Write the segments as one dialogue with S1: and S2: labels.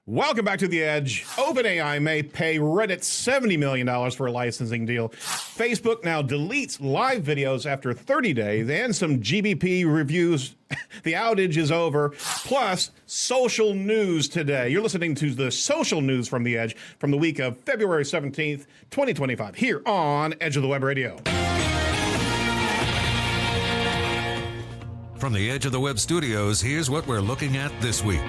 S1: Welcome back to The Edge. OpenAI may pay Reddit $70 million for a licensing deal. Facebook now deletes live videos after 30 days and some GBP reviews. The outage is over. Plus, social news today. You're listening to the social news from The Edge from the week of February 17th, 2025, here on Edge of the Web Radio.
S2: From the Edge of the Web studios, here's what we're looking at this week.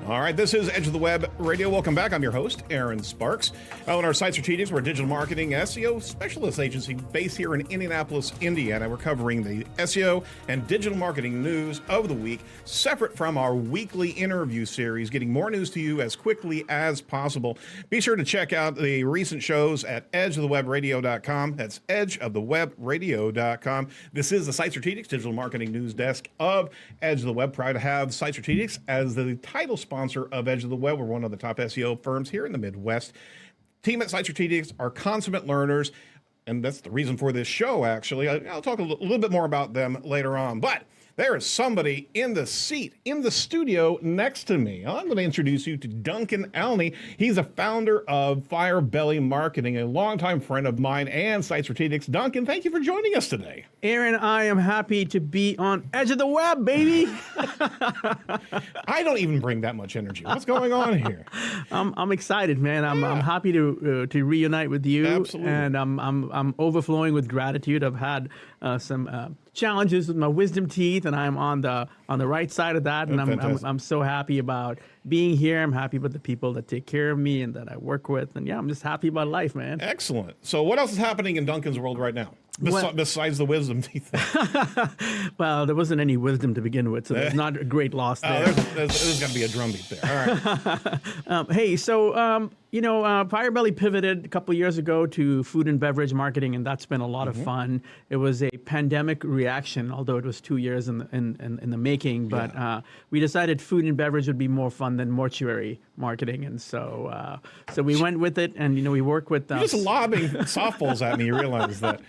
S1: All right, this is Edge of the Web Radio. Welcome back. I'm your host, Aaron Sparks. On our Site Strategics, we're a digital marketing SEO specialist agency based here in Indianapolis, Indiana. We're covering the SEO and digital marketing news of the week, separate from our weekly interview series, getting more news to you as quickly as possible. Be sure to check out the recent shows at edgeofthewebradio.com. That's edgeofthewebradio.com. This is the Site Strategics digital marketing news desk of Edge of the Web. Proud to have Site Strategics as the title sponsor of Edge of the Web. We're one of the top SEO firms here in the Midwest. Team at Site Strategics are consummate learners, and that's the reason for this show, actually. I'll talk a little bit more about them later on, but there is somebody in the seat, in the studio next to me. I'm going to introduce you to Duncan Alney. He's a founder of Firebelly Marketing, a longtime friend of mine and Site Strategics. Duncan, thank you for joining us today.
S3: Aaron, I am happy to be on Edge of the Web, baby.
S1: I don't even bring that much energy. What's going on here?
S3: I'm excited, man. I'm happy to reunite with you.
S1: Absolutely.
S3: And I'm overflowing with gratitude. I've had some challenges with my wisdom teeth, and I'm on the right side of that. And I'm so happy about being here. I'm happy about the people that take care of me and that I work with. And yeah, I'm just happy about life, man.
S1: Excellent. So what else is happening in Duncan's world right now? Besides the wisdom teeth.
S3: Well, there wasn't any wisdom to begin with, so there's not a great loss there.
S1: There's got to be a drumbeat there. All right.
S3: Hey, so, Firebelly pivoted a couple of years ago to food and beverage marketing, and that's been a lot of fun. It was a pandemic reaction, although it was 2 years in the making. But we decided food and beverage would be more fun than mortuary marketing, and so we went with it. And we work with
S1: You're just lobbing softballs at me. You realize that.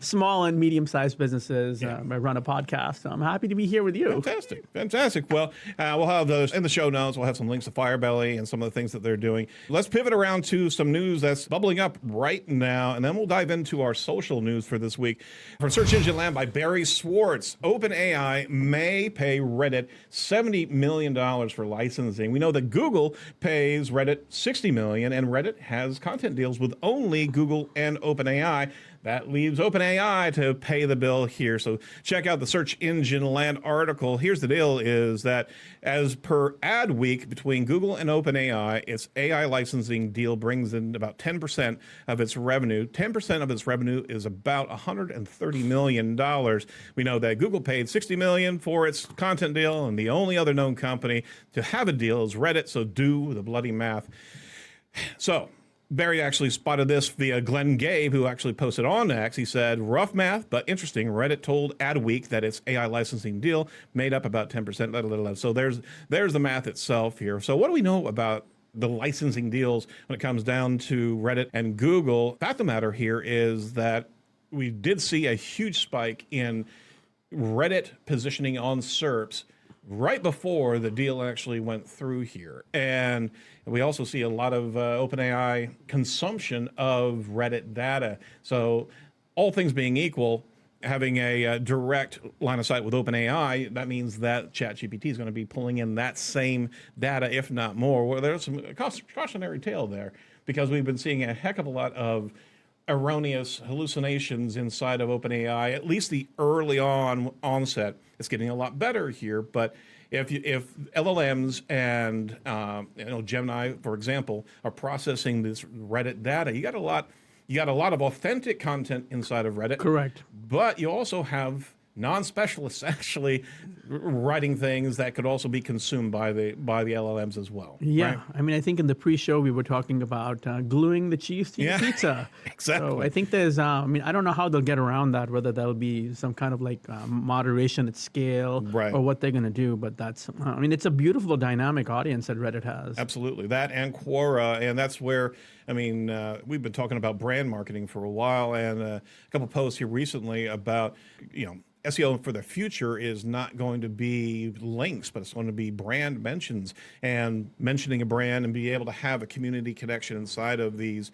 S3: Small and medium-sized businesses. I run a podcast. So I'm happy to be here with you.
S1: Fantastic. Well, we'll have those in the show notes. We'll have some links to Firebelly and some of the things that they're doing. Let's pivot around to some news that's bubbling up right now, and then we'll dive into our social news for this week. From Search Engine Land by Barry Schwartz, OpenAI may pay Reddit $70 million for licensing. We know that Google pays Reddit $60 million, and Reddit has content deals with only Google and OpenAI. That leaves OpenAI to pay the bill here. So check out the Search Engine Land article. Here's the deal is that as per Adweek, between Google and OpenAI, its AI licensing deal brings in about 10% of its revenue. 10% of its revenue is about $130 million. We know that Google paid $60 million for its content deal, and the only other known company to have a deal is Reddit, so do the bloody math. So Barry actually spotted this via Glenn Gabe, who actually posted on X. He said, rough math, but interesting. Reddit told Adweek that its AI licensing deal made up about 10%. So there's the math itself here. So what do we know about the licensing deals when it comes down to Reddit and Google? The fact of the matter here is that we did see a huge spike in Reddit positioning on SERPs right before the deal actually went through here. And we also see a lot of OpenAI consumption of Reddit data. So all things being equal, having a direct line of sight with OpenAI, that means that ChatGPT is going to be pulling in that same data, if not more. Well, there's some cautionary tale there, because we've been seeing a heck of a lot of erroneous hallucinations inside of OpenAI, at least the early onset. It's getting a lot better here, but if LLMs and Gemini, for example, are processing this Reddit data, you got a lot of authentic content inside of Reddit.
S3: Correct.
S1: But you also have non-specialists actually writing things that could also be consumed by the LLMs as well.
S3: Yeah,
S1: right?
S3: I mean, I think in the pre-show we were talking about gluing the cheese to your pizza.
S1: Exactly.
S3: So I think there's, I don't know how they'll get around that, whether that'll be some kind of like moderation at scale,
S1: right,
S3: or what they're going to do. But that's, it's a beautiful dynamic audience that Reddit has.
S1: Absolutely, that and Quora, and that's where, we've been talking about brand marketing for a while, and a couple posts here recently about, SEO for the future is not going to be links, but it's going to be brand mentions and mentioning a brand and be able to have a community connection inside of these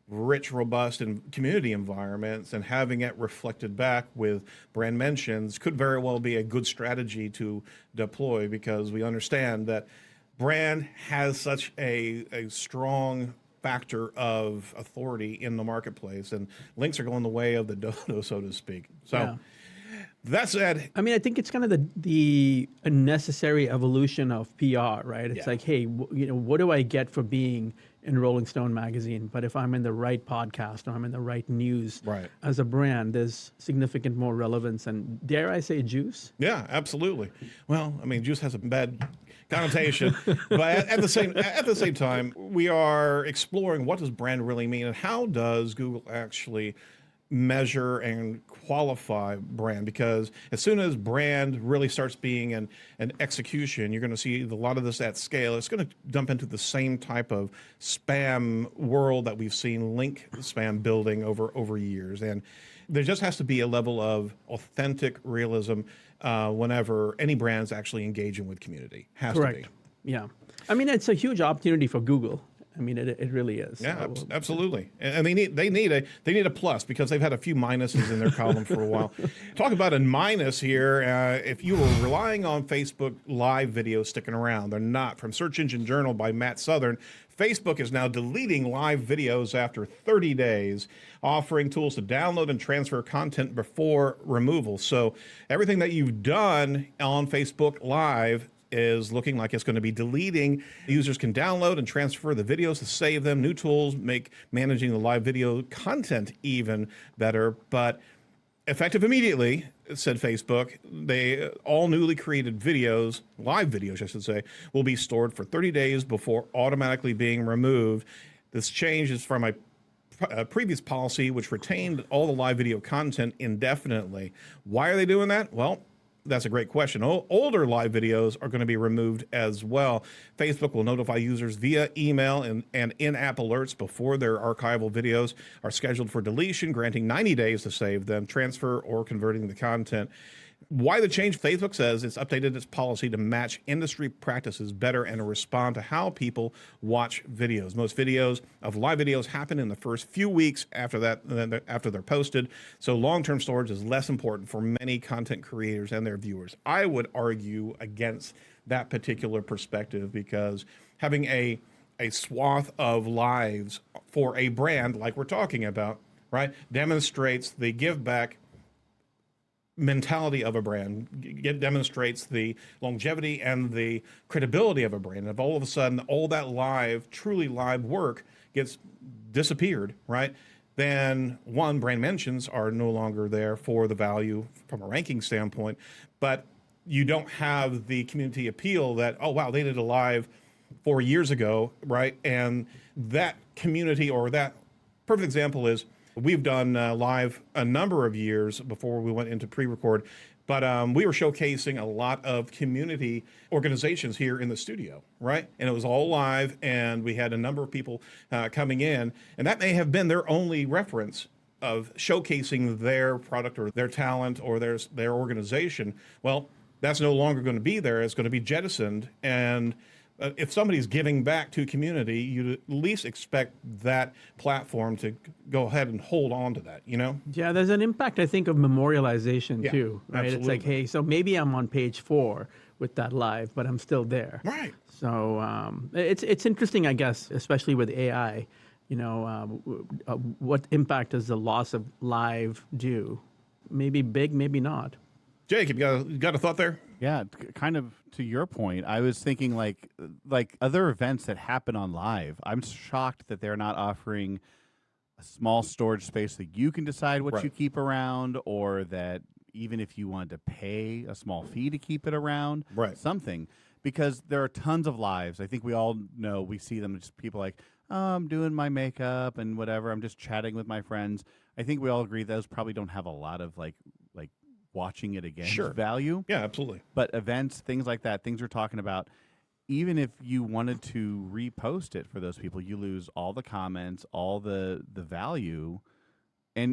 S1: rich, robust and community environments, and having it reflected back with brand mentions could very well be a good strategy to deploy, because we understand that brand has such a strong factor of authority in the marketplace, and links are going the way of the dodo, so to speak. So
S3: Yeah.
S1: that said,
S3: I mean, I think it's kind of the necessary evolution of PR, right? It's
S1: Yeah.
S3: like, hey, what do I get for being in Rolling Stone magazine? But if I'm in the right podcast or I'm in the right news,
S1: Right.
S3: as a brand, there's significant more relevance and, dare I say, juice.
S1: yeah, absolutely. Well, I mean, juice has a bad connotation, but at the same time, we are exploring what does brand really mean, and how does Google actually measure and qualify brand, because as soon as brand really starts being an execution, you're going to see a lot of this at scale. It's going to dump into the same type of spam world that we've seen link spam building over years. And there just has to be a level of authentic realism whenever any brand's actually engaging with community. Has
S3: Correct.
S1: to
S3: Yeah. I mean, it's a huge opportunity for Google. I mean, it really is.
S1: be. Yeah,
S3: So,
S1: absolutely. And they need a plus, because they've had a few minuses in their column for a while. Talk about a minus here. If you were relying on Facebook live videos sticking around, they're not. From Search Engine Journal by Matt Southern, Facebook is now deleting live videos after 30 days, offering tools to download and transfer content before removal. So everything that you've done on Facebook Live is looking like it's going to be deleting. Users can download and transfer the videos to save them. New tools make managing the live video content even better, but effective immediately, said Facebook. All newly created videos, live videos, I should say, will be stored for 30 days before automatically being removed. This change is from a previous policy which retained all the live video content indefinitely. Why are they doing that? Well, that's a great question. Older live videos are going to be removed as well. Facebook will notify users via email and in-app alerts before their archival videos are scheduled for deletion, granting 90 days to save them, transfer, or converting the content. Why the change? Facebook says it's updated its policy to match industry practices better and to respond to how people watch videos. Most videos of live videos happen in the first few weeks after they're posted, so long-term storage is less important for many content creators and their viewers. I would argue against that particular perspective, because having a swath of lives for a brand like we're talking about, right, demonstrates the give back mentality of a brand. It demonstrates the longevity and the credibility of a brand. And if all of a sudden all that truly live work gets disappeared, right, then one, brand mentions are no longer there for the value from a ranking standpoint, but you don't have the community appeal that, oh wow, they did a live 4 years ago, right? And that community, or that perfect example is, we've done live a number of years before we went into pre-record, but we were showcasing a lot of community organizations here in the studio, right? And it was all live, and we had a number of people coming in, and that may have been their only reference of showcasing their product or their talent or their organization. Well, that's no longer going to be there. It's going to be jettisoned, and if somebody's giving back to community, you'd at least expect that platform to go ahead and hold on to that, you know?
S3: Yeah, there's an impact, I think, of memorialization
S1: Yeah,
S3: too, right? It's like,
S1: absolutely.
S3: hey, so maybe I'm on page 4 with that live, but I'm still there.
S1: Right.
S3: So it's interesting, I guess, especially with AI. You know, what impact does the loss of live do? Maybe big, maybe not.
S1: Jacob, you got a thought there?
S4: Yeah, kind of to your point. I was thinking like other events that happen on live. I'm shocked that they're not offering a small storage space that you can decide what
S1: Right.
S4: you keep around, or that even if you wanted to pay a small fee to keep it around,
S1: Right.
S4: something. Because there are tons of lives. I think we all know, we see them, just people like, oh, I'm doing my makeup and whatever. I'm just chatting with my friends. I think we all agree those probably don't have a lot of like watching it again
S1: Sure.
S4: value.
S1: Yeah, absolutely.
S4: But events, things like that, things we're talking about, even if you wanted to repost it for those people, you lose all the comments, all the value.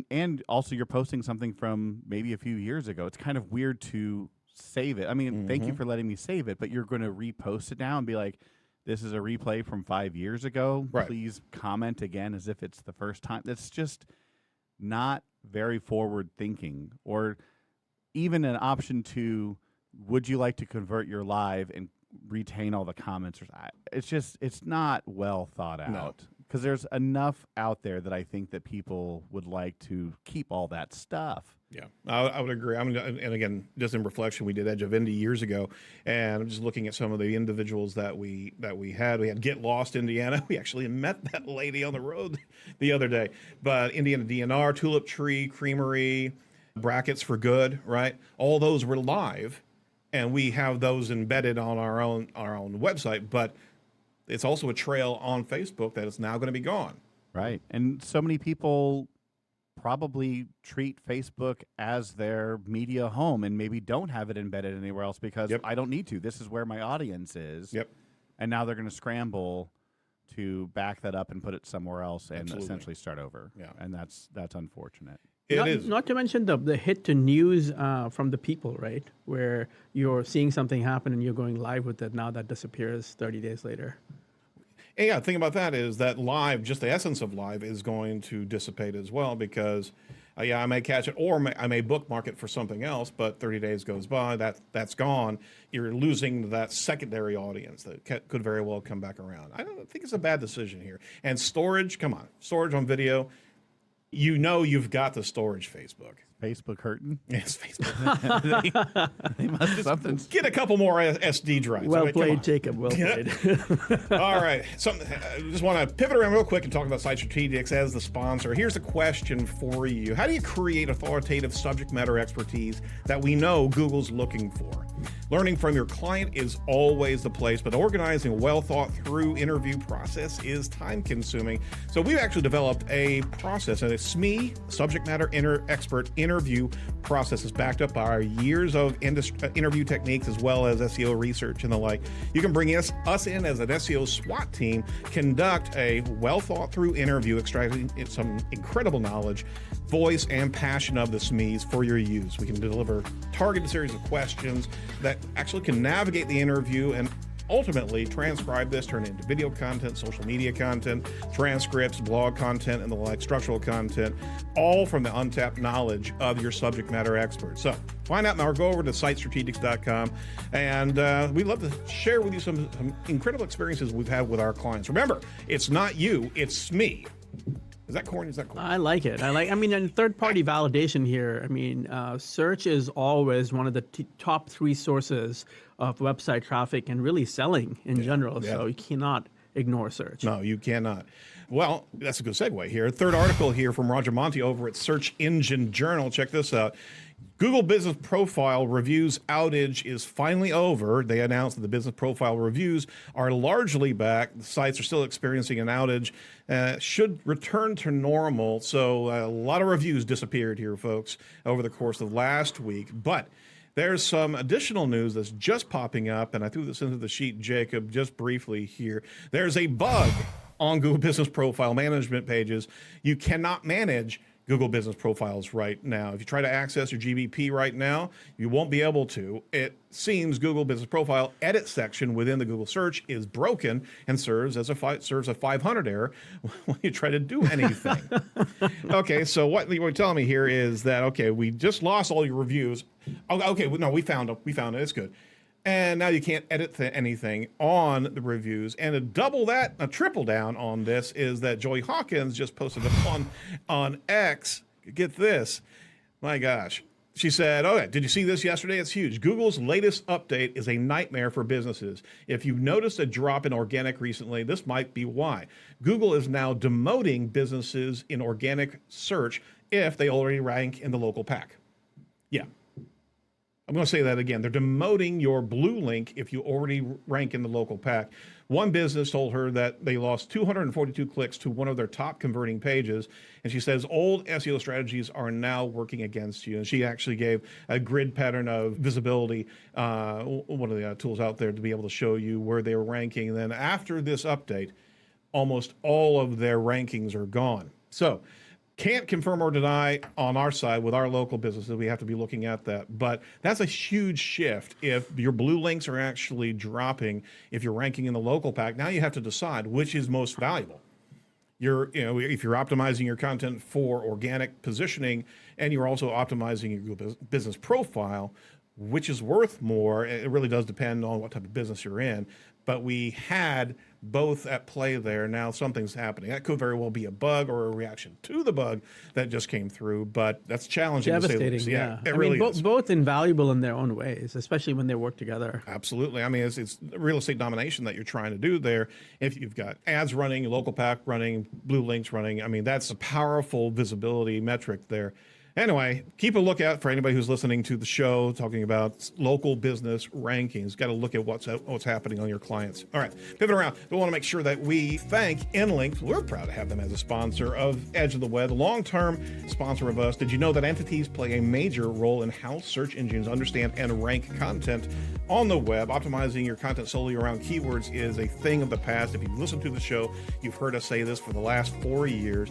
S4: And also you're posting something from maybe a few years ago. It's kind of weird to save it. I mean, thank you for letting me save it, but you're going to repost it now and be like, this is a replay from 5 years ago.
S1: Right.
S4: Please comment again as if it's the first time. That's just not very forward thinking. Or even an option to, would you like to convert your live and retain all the comments? It's not well thought out. Because there's enough out there that I think that people would like to keep all that stuff.
S1: Yeah, I would agree. And again, just in reflection, we did Edge of Indy years ago, and I'm just looking at some of the individuals that we had. We had Get Lost Indiana. We actually met that lady on the road the other day. But Indiana DNR, Tulip Tree, Creamery, Brackets for Good, right? All those were live, and we have those embedded on our own website. But it's also a trail on Facebook that is now going to be gone.
S4: Right. And so many people probably treat Facebook as their media home and maybe don't have it embedded anywhere else because I don't need to. This is where my audience is.
S1: Yep.
S4: And now they're going to scramble to back that up and put it somewhere else and essentially start over.
S1: Yeah.
S4: And that's unfortunate.
S1: It is.
S3: Not to mention the hit to news from the people, right? Where you're seeing something happen and you're going live with it. Now that disappears 30 days later.
S1: And yeah, the thing about that is that live, just the essence of live, is going to dissipate as well because, I may catch it or I may bookmark it for something else, but 30 days goes by, that's gone. You're losing that secondary audience that could very well come back around. I don't think it's a bad decision here. And storage, come on, storage on video. You've got the storage, Facebook.
S4: Facebook hurting?
S1: Yes, Facebook.
S4: They must have something.
S1: Get a couple more SD drives.
S3: Well played, Jacob. Well played.
S1: All right. I just want to pivot around real quick and talk about Site Strategics as the sponsor. Here's a question for you. How do you create authoritative subject matter expertise that we know Google's looking for? Learning from your client is always the place, but organizing a well-thought-through interview process is time-consuming. So we've actually developed a process, and it's SME, subject matter expert interview process is backed up by our years of interview techniques as well as SEO research and the like. You can bring us in as an SEO SWAT team, conduct a well-thought-through interview, extracting some incredible knowledge, voice, and passion of the SMEs for your use. We can deliver targeted series of questions that actually can navigate the interview and ultimately transcribe this, turn it into video content, social media content, transcripts, blog content, and the like, structural content, all from the untapped knowledge of your subject matter expert. So find out more. Go over to sitestrategics.com, and we'd love to share with you some incredible experiences we've had with our clients. Remember, it's not you, it's me. Is that corny? Is that corny?
S3: I like it. And third-party validation here. Search is always one of the top 3 sources of website traffic and really selling in general.
S1: Yeah.
S3: So you cannot ignore search.
S1: No, you cannot. Well, that's a good segue here. Third article here from Roger Monti over at Search Engine Journal. Check this out. Google Business Profile Reviews outage is finally over. They announced that the business profile reviews are largely back. The sites are still experiencing an outage. Should return to normal. So a lot of reviews disappeared here, folks, over the course of last week. But there's some additional news that's just popping up, and I threw this into the sheet, Jacob, just briefly here. There's a bug on Google Business Profile management pages. You cannot manage Google Business Profiles right now. If you try to access your GBP right now, you won't be able to. It seems Google Business Profile edit section within the Google search is broken and serves a 500 error when you try to do anything. Okay, so what you're telling me here is that, okay, we just lost all your reviews. Okay, no, we found it. It's good. And now you can't edit anything on the reviews. And a triple down on this is that Joy Hawkins just posted on X. Get this. My gosh. She said, did you see this yesterday? It's huge. Google's latest update is a nightmare for businesses. If you've noticed a drop in organic recently, this might be why. Google is now demoting businesses in organic search if they already rank in the local pack. Yeah. I'm going to say that again. They're demoting your blue link if you already rank in the local pack. One business told her that they lost 242 clicks to one of their top converting pages. And she says old SEO strategies are now working against you. And she actually gave a grid pattern of visibility, one of the tools out there to be able to show you where they were ranking. And then after this update, almost all of their rankings are gone. So Can't confirm or deny on our side with our local businesses. We have to be looking at that. But that's a huge shift. If your blue links are actually dropping, if you're ranking in the local pack, now you have to decide which is most valuable. If you're optimizing your content for organic positioning and you're also optimizing your business profile, which is worth more? It really does depend on what type of business you're in. But we had both at play there. Now something's happening. That could very well be a bug or a reaction to the bug that just came through. But that's challenging.
S3: Devastating.
S1: To say the least.
S3: Yeah,
S1: It really is.
S3: Both invaluable in their own ways, especially when they work together.
S1: Absolutely. I mean, it's real estate domination that you're trying to do there. If you've got ads running, local pack running, blue links running, I mean, that's a powerful visibility metric there. Anyway, keep a lookout for anybody who's listening to the show talking about local business rankings. Got to look at what's happening on your clients. All right, pivot around. We want to make sure that we thank InLinks. We're proud to have them as a sponsor of Edge of the Web, a long-term sponsor of us. Did you know that entities play a major role in how search engines understand and rank content on the web? Optimizing your content solely around keywords is a thing of the past. If you've listened to the show, you've heard us say this for the last 4 years.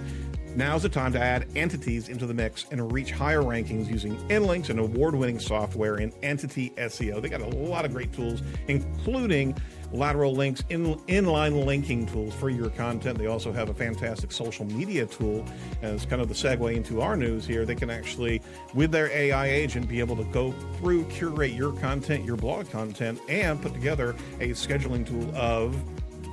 S1: Now's the time to add entities into the mix and reach higher rankings using InLinks, and award-winning software in entity SEO. They got a lot of great tools, including lateral links, inline linking tools for your content. They also have a fantastic social media tool. As kind of the segue into our news here, they can actually, with their AI agent, be able to go through, curate your content, your blog content, and put together a scheduling tool of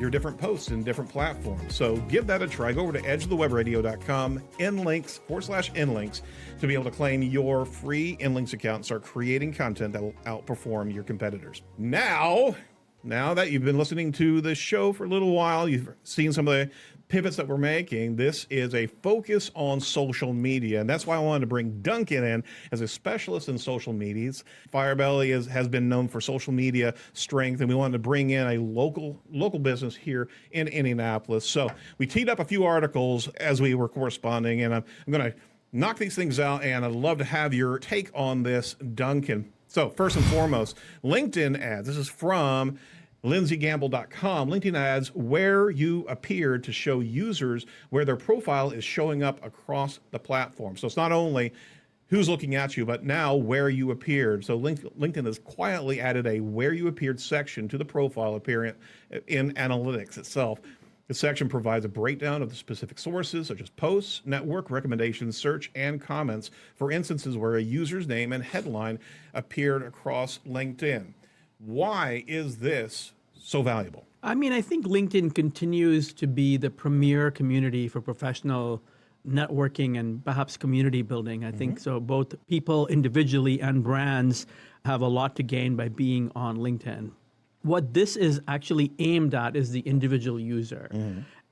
S1: your different posts in different platforms. So give that a try. Go over to edgeofthewebradio.com, InLinks, /InLinks, to be able to claim your free InLinks account and start creating content that will outperform your competitors. Now that you've been listening to the show for a little while, you've seen some of the pivots that we're making. This is a focus on social media, and that's why I wanted to bring Duncan in as a specialist in social medias. Firebelly has been known for social media strength, and we wanted to bring in a local business here in Indianapolis. So we teed up a few articles as we were corresponding, and I'm going to knock these things out, and I'd love to have your take on this, Duncan. So first and foremost, LinkedIn ads. This is from LindsayGamble.com. LinkedIn ads, where you appeared to show users where their profile is showing up across the platform. So it's not only who's looking at you, but now where you appeared. So LinkedIn has quietly added a where you appeared section to the profile appearance in analytics itself. The section provides a breakdown of the specific sources, such as posts, network, recommendations, search, and comments for instances where a user's name and headline appeared across LinkedIn. Why is this so valuable?
S3: I mean, I think LinkedIn continues to be the premier community for professional networking and perhaps community building. I think so. Both people individually and brands have a lot to gain by being on LinkedIn. What this is actually aimed at is the individual user.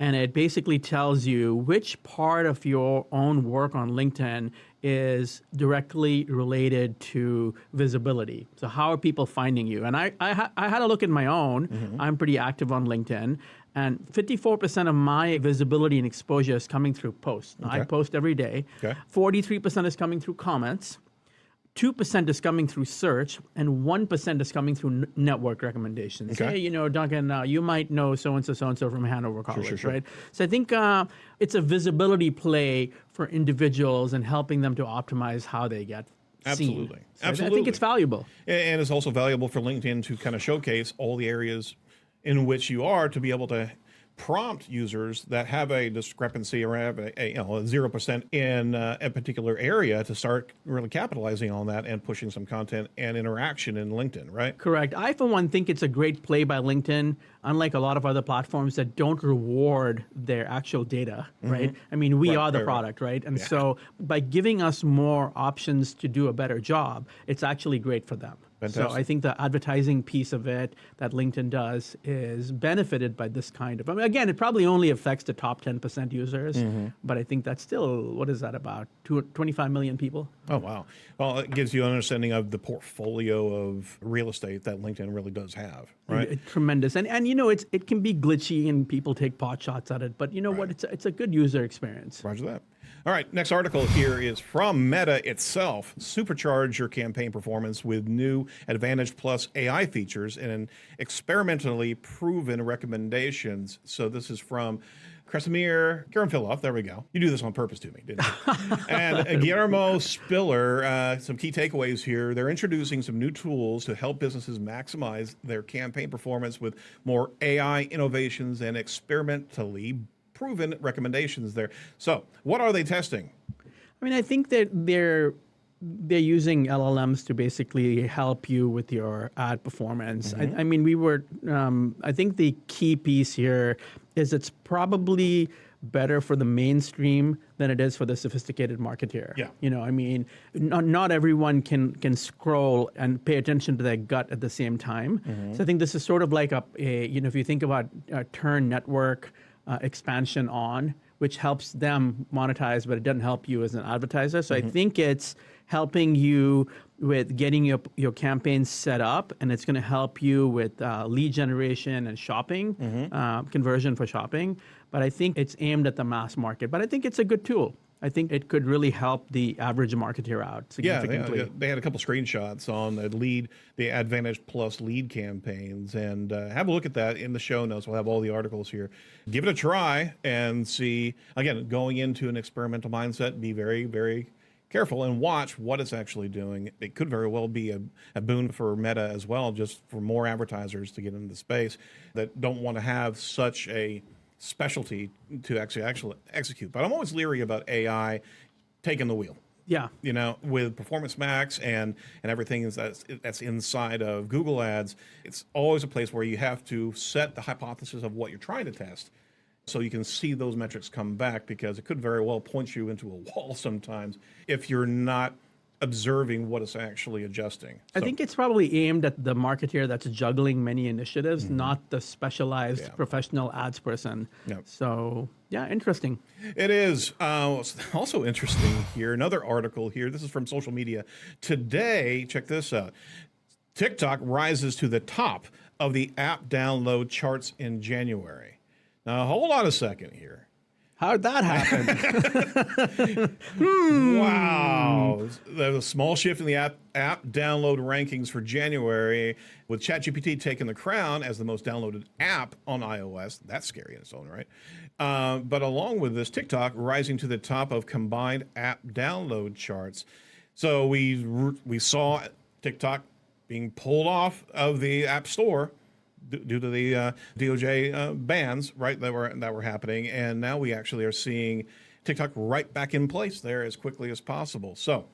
S3: And it basically tells you which part of your own work on LinkedIn is directly related to visibility. So how are people finding you? And I had a look at my own. I'm pretty active on LinkedIn. And 54% of my visibility and exposure is coming through posts. I post every day. 43% is coming through comments. 2% is coming through search, and 1% is coming through network recommendations. Hey, Duncan, you might know so-and-so from Hanover College, right? So I think it's a visibility play for individuals and helping them to optimize how they get seen. So I think it's valuable.
S1: And it's also valuable for LinkedIn to kind of showcase all the areas in which you are, to be able to prompt users that have a discrepancy or have a 0% in a particular area to start really capitalizing on that and pushing some content and interaction in LinkedIn, right?
S3: Correct. I, for one, think it's a great play by LinkedIn, unlike a lot of other platforms that don't reward their actual data, right? I mean, we are the product, right? And so by giving us more options to do a better job, it's actually great for them.
S1: Fantastic.
S3: So I think the advertising piece of it that LinkedIn does is benefited by this kind of, I mean, again, it probably only affects the top 10% users, but I think that's still, what is that, about 25 million people?
S1: Oh, wow. Well, it gives you an understanding of the portfolio of real estate that LinkedIn really does have, right?
S3: Tremendous. And it can be glitchy and people take pot shots at it, but you know what? It's a good user experience.
S1: Roger that. All right, next article here is from Meta itself. Supercharge your campaign performance with new Advantage Plus AI features and experimentally proven recommendations. So this is from Kresimir Karamfilov, there we go. You do this on purpose to me, didn't you? And Guillermo Spiller, some key takeaways here. They're introducing some new tools to help businesses maximize their campaign performance with more AI innovations and experimentally proven recommendations there. So what are they testing?
S3: I mean, I think that they're using LLMs to basically help you with your ad performance. I mean, I think the key piece here is it's probably better for the mainstream than it is for the sophisticated marketeer.
S1: Yeah.
S3: You know, I mean, not everyone can scroll and pay attention to their gut at the same time. So I think this is sort of like if you think about turn network expansion on, which helps them monetize, but it doesn't help you as an advertiser. So I think it's helping you with getting your campaigns set up, and it's going to help you with lead generation and shopping, conversion for shopping. But I think it's aimed at the mass market. But I think it's a good tool. I think it could really help the average marketer out significantly.
S1: Yeah, they had a couple screenshots on the Advantage Plus lead campaigns, and have a look at that in the show notes. We'll have all the articles here. Give it a try and see. Again, going into an experimental mindset, be very, very careful and watch what it's actually doing. It could very well be a boon for Meta as well, just for more advertisers to get into the space that don't want to have such a specialty to actually execute. But I'm always leery about AI taking the wheel.
S3: Yeah.
S1: You know, with Performance Max and everything that's inside of Google Ads, it's always a place where you have to set the hypothesis of what you're trying to test so you can see those metrics come back, because it could very well point you into a wall sometimes if you're not observing what it's actually adjusting.
S3: I think it's probably aimed at the marketer that's juggling many initiatives, not the specialized professional ads person.
S1: Yep.
S3: So, yeah, interesting.
S1: It is. Also interesting here, another article here. This is from Social Media Today. Check this out. TikTok rises to the top of the app download charts in January. Now, hold on a second here.
S3: How'd that happen?
S1: Wow. There's a small shift in the app download rankings for January, with ChatGPT taking the crown as the most downloaded app on iOS. That's scary in its own right. But along with this, TikTok rising to the top of combined app download charts. So we saw TikTok being pulled off of the App Store due to the DOJ bans, right, that were happening, and now we actually are seeing TikTok right back in place there as quickly as possible. So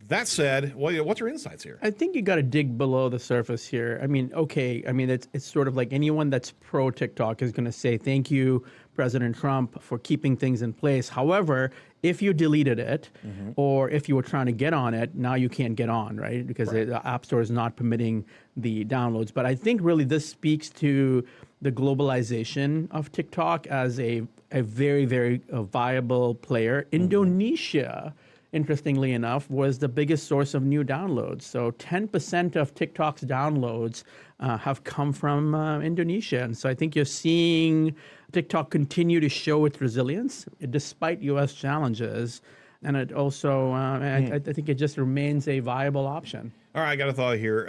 S1: that said, what's your insights here?
S3: I think you got to dig below the surface here. I mean, okay, I mean, it's sort of like anyone that's pro TikTok is going to say, thank you, President Trump, for keeping things in place. However, if you deleted it or if you were trying to get on it, now you can't get on, right? Because the App Store is not permitting the downloads. But I think really this speaks to the globalization of TikTok as a very, very viable player. Indonesia, interestingly enough, was the biggest source of new downloads. So 10% of TikTok's downloads have come from Indonesia. And so I think you're seeing TikTok continue to show its resilience despite U.S. challenges. And it also, I think it just remains a viable option.
S1: All right, I got a thought here.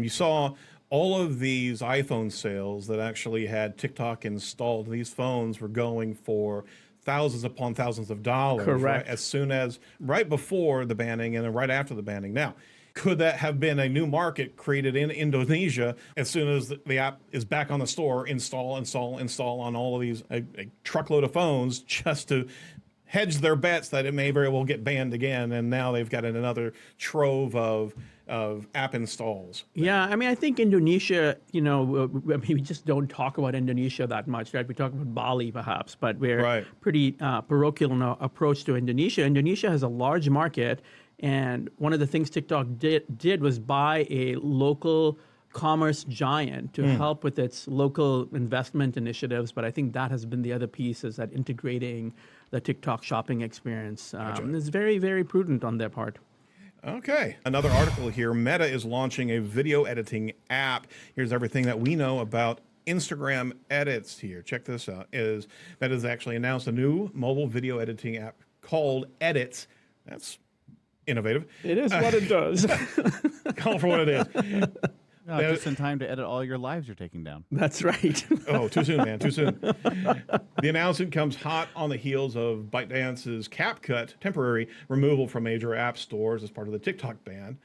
S1: You saw all of these iPhone sales that actually had TikTok installed. These phones were going for thousands upon thousands of dollars.
S3: Correct.
S1: Right, as soon as right before the banning and then right after the banning. Now, could that have been a new market created in Indonesia as soon as the app is back on the store, install on all of these, a truckload of phones, just to hedge their bets that it may very well get banned again, and now they've got another trove of app installs.
S3: Yeah, I mean, I think Indonesia, we just don't talk about Indonesia that much, right? We talk about Bali perhaps, but we're pretty parochial in our approach to Indonesia. Indonesia has a large market, and one of the things TikTok did was buy a local commerce giant to help with its local investment initiatives. But I think that has been the other piece, is that integrating the TikTok shopping experience is very, very prudent on their part.
S1: Okay. Another article here. Meta is launching a video editing app. Here's everything that we know about Instagram edits here. Check this out. Meta's actually announced a new mobile video editing app called Edits. That's innovative.
S3: It is what it does.
S1: Call for what it is.
S4: Just in time to edit all your lives you're taking down.
S3: That's right.
S1: Oh, too soon, man. Too soon. The announcement comes hot on the heels of ByteDance's CapCut temporary removal from major app stores as part of the TikTok ban.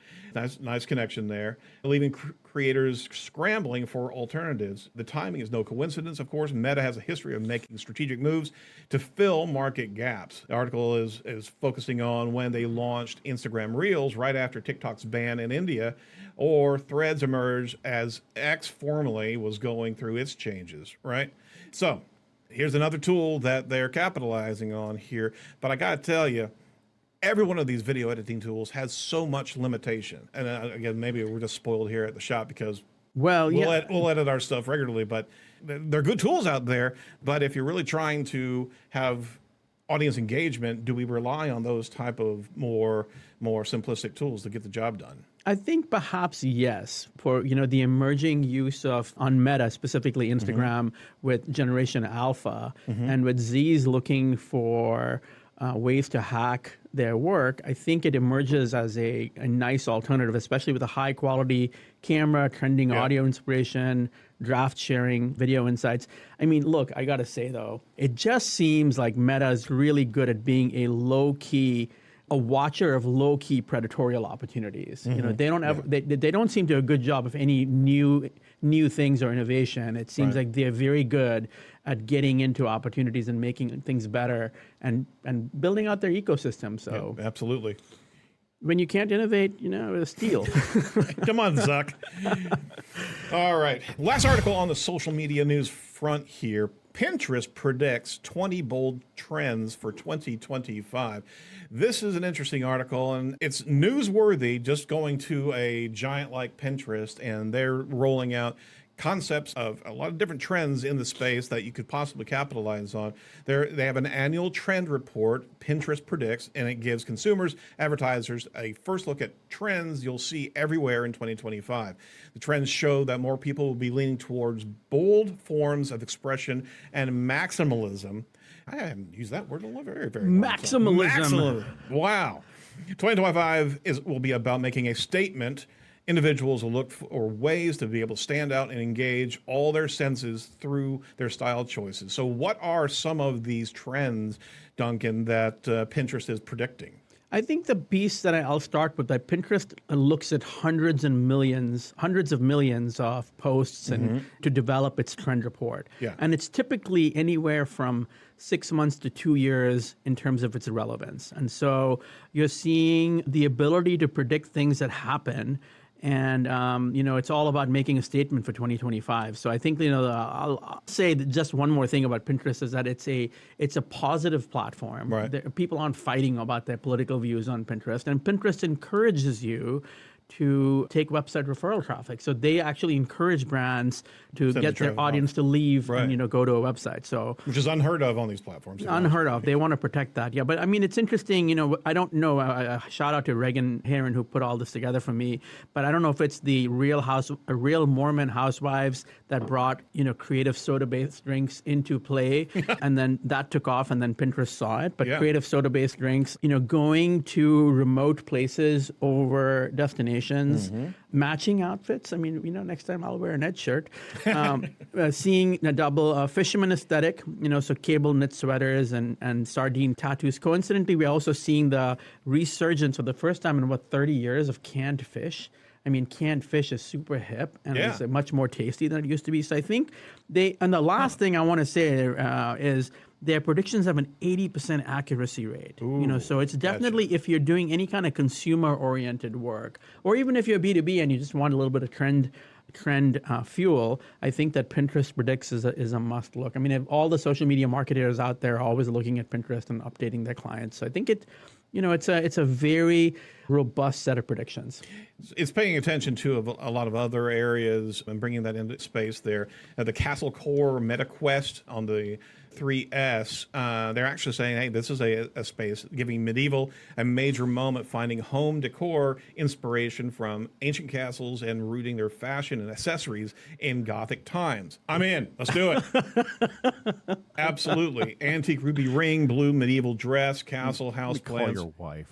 S1: Nice connection there, leaving creators scrambling for alternatives. The timing is no coincidence, of course. Meta has a history of making strategic moves to fill market gaps. The article is focusing on when they launched Instagram Reels right after TikTok's ban in India, or Threads emerged as X formerly was going through its changes, right? So here's another tool that they're capitalizing on here. But I got to tell you, every one of these video editing tools has so much limitation. And again, maybe we're just spoiled here at the shop because we'll edit our stuff regularly, but they're good tools out there. But if you're really trying to have audience engagement, do we rely on those type of more simplistic tools to get the job done?
S3: I think perhaps yes, for the emerging use of on Meta, specifically Instagram, with Generation Alpha, and with Z's looking for ways to hack their work. I think it emerges as a nice alternative, especially with a high quality camera, trending audio inspiration, draft sharing, video insights. I mean, look, I got to say though, it just seems like Meta is really good at being a watcher of low-key predatorial opportunities. They don't ever they don't seem to do a good job of any new things or innovation. It seems like they're very good at getting into opportunities and making things better and building out their ecosystem. So
S1: absolutely.
S3: When you can't innovate, steal.
S1: Come on, Zuck. All right. Last article on the social media news front here. Pinterest predicts 20 bold trends for 2025. This is an interesting article, and it's newsworthy just going to a giant like Pinterest, and they're rolling out concepts of a lot of different trends in the space that you could possibly capitalize on. They have an annual trend report, Pinterest predicts, and it gives consumers, advertisers, a first look at trends you'll see everywhere in 2025. The trends show that more people will be leaning towards bold forms of expression and maximalism. I haven't used that word in a very, very long time.
S3: Maximalism.
S1: Wow. 2025 will be about making a statement. Individuals will look for ways to be able to stand out and engage all their senses through their style choices. So what are some of these trends, Duncan, that Pinterest is predicting?
S3: I think the piece that I'll start with, that Pinterest looks at hundreds of millions of posts and to develop its trend report.
S1: Yeah.
S3: And it's typically anywhere from 6 months to 2 years in terms of its relevance. And so you're seeing the ability to predict things that happen. And, it's all about making a statement for 2025. So I think, I'll say that just one more thing about Pinterest is that it's a positive platform.
S1: Right.
S3: People aren't fighting about their political views on Pinterest. And Pinterest encourages you to take website referral traffic. So they actually encourage brands to get their audience to leave and go to a website. So
S1: which is unheard of on these platforms.
S3: Unheard of. They want to protect that. Yeah, but I mean, it's interesting. I don't know. Shout out to Reagan Heron who put all this together for me. But I don't know if it's the Real Mormon Housewives that brought creative soda-based drinks into play, and then that took off, and then Pinterest saw it. But creative soda-based drinks, going to remote places over destinations. Matching outfits. I mean, next time I'll wear a Ned shirt. Seeing a double fisherman aesthetic, so cable knit sweaters and sardine tattoos. Coincidentally, we're also seeing the resurgence for the first time in about 30 years of canned fish. I mean, canned fish is super hip and it's much more tasty than it used to be. So I think and the last thing I want to say is their predictions have an 80% accuracy rate.
S1: Ooh,
S3: so it's definitely, if you're doing any kind of consumer-oriented work, or even if you're B2B and you just want a little bit of trend fuel, I think that Pinterest predicts is a must look. I mean, if all the social media marketers out there are always looking at Pinterest and updating their clients. So I think it's a very robust set of predictions.
S1: It's paying attention to a lot of other areas and bringing that into space there. The Castle Core MetaQuest on the 3S, they're actually saying, hey, this is a space giving medieval a major moment, finding home decor inspiration from ancient castles and rooting their fashion and accessories in Gothic times. I'm in. Let's do it. Absolutely. Antique ruby ring, blue medieval dress, castle house plans.
S4: Call your wife.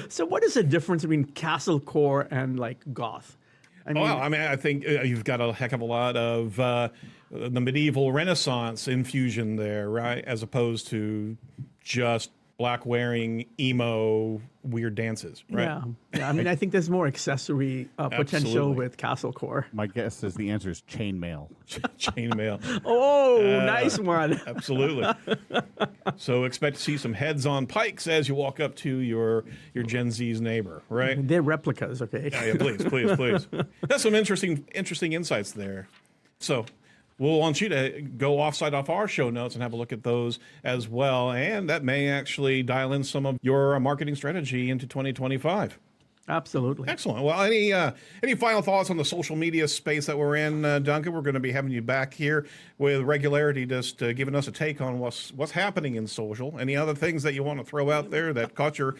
S3: So what is the difference between Castle Core and like goth? I mean,
S1: Well, I mean, I think you've got a heck of a lot of the medieval Renaissance infusion there, right? As opposed to just black wearing emo weird dances, right?
S3: yeah. I mean, I think there's more accessory potential
S1: Absolutely.
S3: with Castle Core.
S4: My guess is the answer is chainmail.
S1: Chainmail.
S3: Oh, nice one.
S1: Absolutely. So expect to see some heads on pikes as you walk up to your Gen Z's neighbor, right?
S3: They're replicas, okay?
S1: Yeah, please. That's some interesting insights there. So we'll want you to go off our show notes and have a look at those as well. And that may actually dial in some of your marketing strategy into 2025.
S3: Absolutely.
S1: Excellent. Well, any final thoughts on the social media space that we're in, Duncan? We're going to be having you back here with regularity, just giving us a take on what's happening in social. Any other things that you want to throw out there that caught your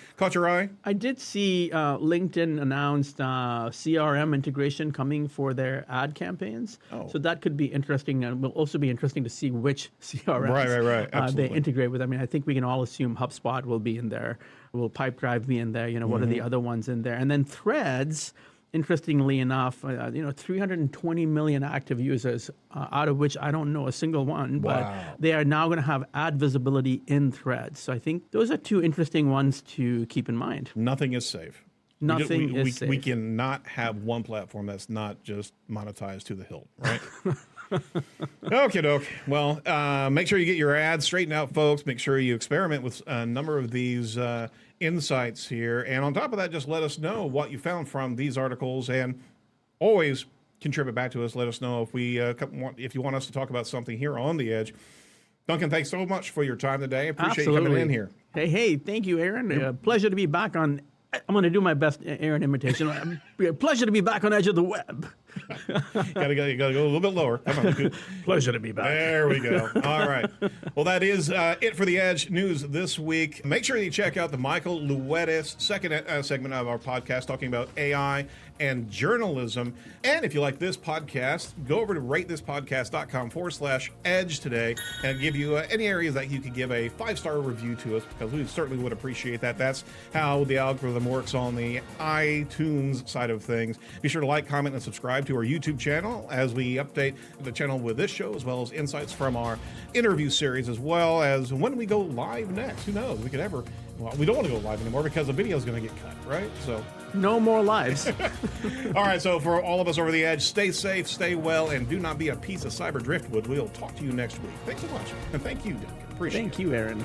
S1: eye?
S3: I did see LinkedIn announced CRM integration coming for their ad campaigns.
S1: Oh.
S3: So that could be interesting, and will also be interesting to see which CRMs
S1: Right.
S3: they
S1: Absolutely.
S3: integrate with. I mean, I think we can all assume HubSpot will be in there. Will Pipedrive be in there? What are the other ones in there? And then Threads, interestingly enough, 320 million active users, out of which I don't know a single one, but
S1: Wow.
S3: they are now going to have ad visibility in Threads. So I think those are two interesting ones to keep in mind.
S1: Nothing is safe.
S3: Nothing is safe.
S1: We cannot have one platform that's not just monetized to the hilt, right? Okay, doke. Well, make sure you get your ads straightened out, folks. Make sure you experiment with a number of these insights here. And on top of that, just let us know what you found from these articles, and always contribute back to us. Let us know if you want us to talk about something here on The Edge. Duncan, thanks so much for your time today. Appreciate you coming in here.
S3: Hey, thank you, Aaron. Pleasure to be back on. I'm going to do my best Aaron imitation. Pleasure to be back on Edge of the Web.
S1: You gotta go a little bit lower. Come on.
S3: Pleasure to be back.
S1: There we go. All right. Well, that is it for the Edge news this week. Make sure you check out the Michael Luetis second segment of our podcast talking about AI and journalism. And if you like this podcast, go over to ratethispodcast.com/edge today and give you any areas that you could give a 5-star review to us, because we certainly would appreciate that. That's how the algorithm works on the iTunes side of things. Be sure to like, comment, and subscribe to our YouTube channel as we update the channel with this show, as well as insights from our interview series, as well as when we go live next. Who knows? We don't want to go live anymore because the video is going to get cut, right? So
S3: No more lives.
S1: all right, so for all of us over the Edge, stay safe, stay well, and do not be a piece of cyber driftwood. We'll talk to you next week. Thanks so much. And thank you, Duncan. Appreciate it.
S3: Thank you, Aaron.